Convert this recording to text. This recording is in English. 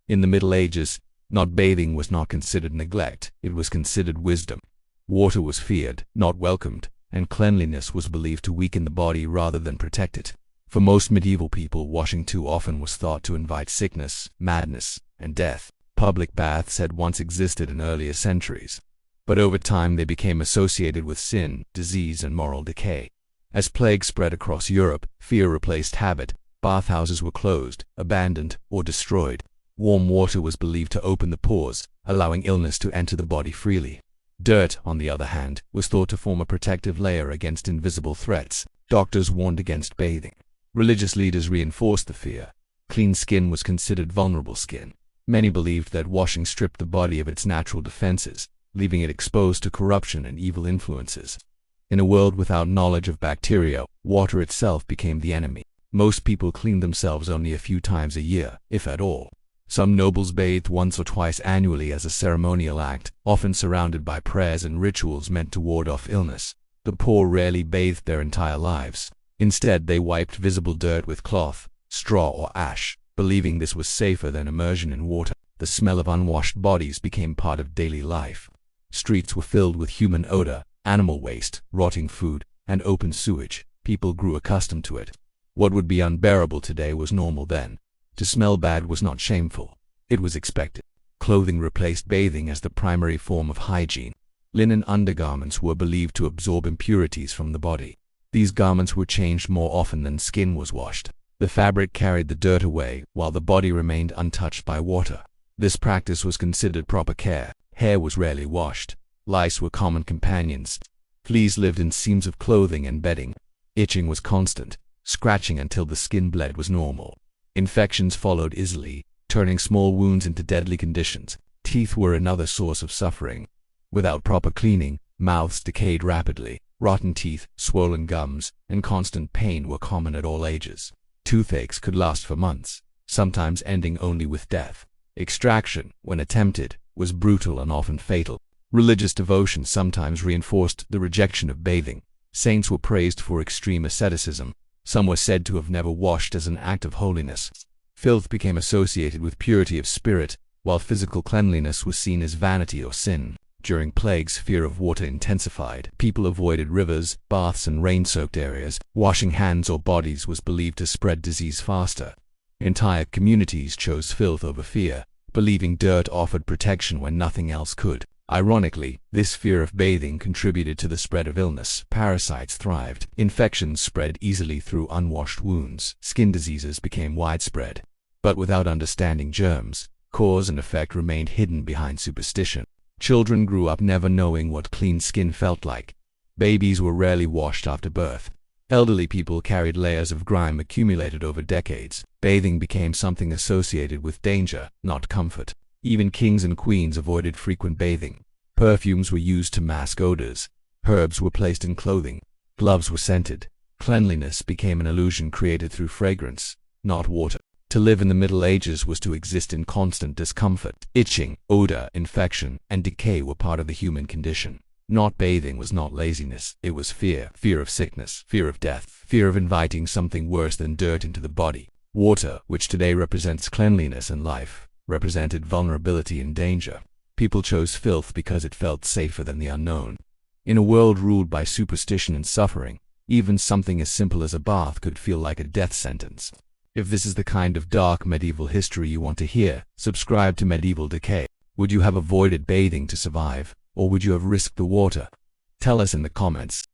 In the Middle Ages, not bathing was not considered neglect, it was considered wisdom. Water was feared, not welcomed, and cleanliness was believed to weaken the body rather than protect it. For most medieval people, washing too often was thought to invite sickness, madness, and death. Public baths had once existed in earlier centuries, but over time they became associated with sin, disease, and moral decay. As plague spread across Europe, fear replaced habit. Bathhouses were closed, abandoned, or destroyed. Warm water was believed to open the pores, allowing illness to enter the body freely. Dirt, on the other hand, was thought to form a protective layer against invisible threats. Doctors warned against bathing. Religious leaders reinforced the fear. Clean skin was considered vulnerable skin. Many believed that washing stripped the body of its natural defenses, leaving it exposed to corruption and evil influences. In a world without knowledge of bacteria, water itself became the enemy. Most people cleaned themselves only a few times a year, if at all. Some nobles bathed once or twice annually as a ceremonial act, often surrounded by prayers and rituals meant to ward off illness. The poor rarely bathed their entire lives. Instead, they wiped visible dirt with cloth, straw, or ash, believing this was safer than immersion in water. The smell of unwashed bodies became part of daily life. Streets were filled with human odor, animal waste, rotting food, and open sewage. People grew accustomed to it. What would be unbearable today was normal then. To smell bad was not shameful. It was expected. Clothing replaced bathing as the primary form of hygiene. Linen undergarments were believed to absorb impurities from the body. These garments were changed more often than skin was washed. The fabric carried the dirt away, while the body remained untouched by water. This practice was considered proper care. Hair was rarely washed. Lice were common companions. Fleas lived in seams of clothing and bedding. Itching was constant. Scratching until the skin bled was normal. Infections followed easily, turning small wounds into deadly conditions. Teeth were another source of suffering. Without proper cleaning, mouths decayed rapidly. Rotten teeth, swollen gums, and constant pain were common at all ages. Toothaches could last for months, sometimes ending only with death. Extraction, when attempted, was brutal and often fatal. Religious devotion sometimes reinforced the rejection of bathing. Saints were praised for extreme asceticism. Some were said to have never washed as an act of holiness. Filth became associated with purity of spirit, while physical cleanliness was seen as vanity or sin. During plagues, fear of water intensified. People avoided rivers, baths, and rain-soaked areas. Washing hands or bodies was believed to spread disease faster. Entire communities chose filth over fear, believing dirt offered protection when nothing else could. Ironically, this fear of bathing contributed to the spread of illness. Parasites thrived. Infections spread easily through unwashed wounds. Skin diseases became widespread. But without understanding germs, cause and effect remained hidden behind superstition. Children grew up never knowing what clean skin felt like. Babies were rarely washed after birth. Elderly people carried layers of grime accumulated over decades. Bathing became something associated with danger, not comfort. Even kings and queens avoided frequent bathing. Perfumes were used to mask odors. Herbs were placed in clothing. Gloves were scented. Cleanliness became an illusion created through fragrance, not water. To live in the Middle Ages was to exist in constant discomfort. Itching, odor, infection, and decay were part of the human condition. Not bathing was not laziness, it was fear. Fear of sickness, fear of death, fear of inviting something worse than dirt into the body. Water, which today represents cleanliness and life, represented vulnerability and danger. People chose filth because it felt safer than the unknown. In a world ruled by superstition and suffering, even something as simple as a bath could feel like a death sentence. If this is the kind of dark medieval history you want to hear, subscribe to Medieval Decay. Would you have avoided bathing to survive, or would you have risked the water? Tell us in the comments.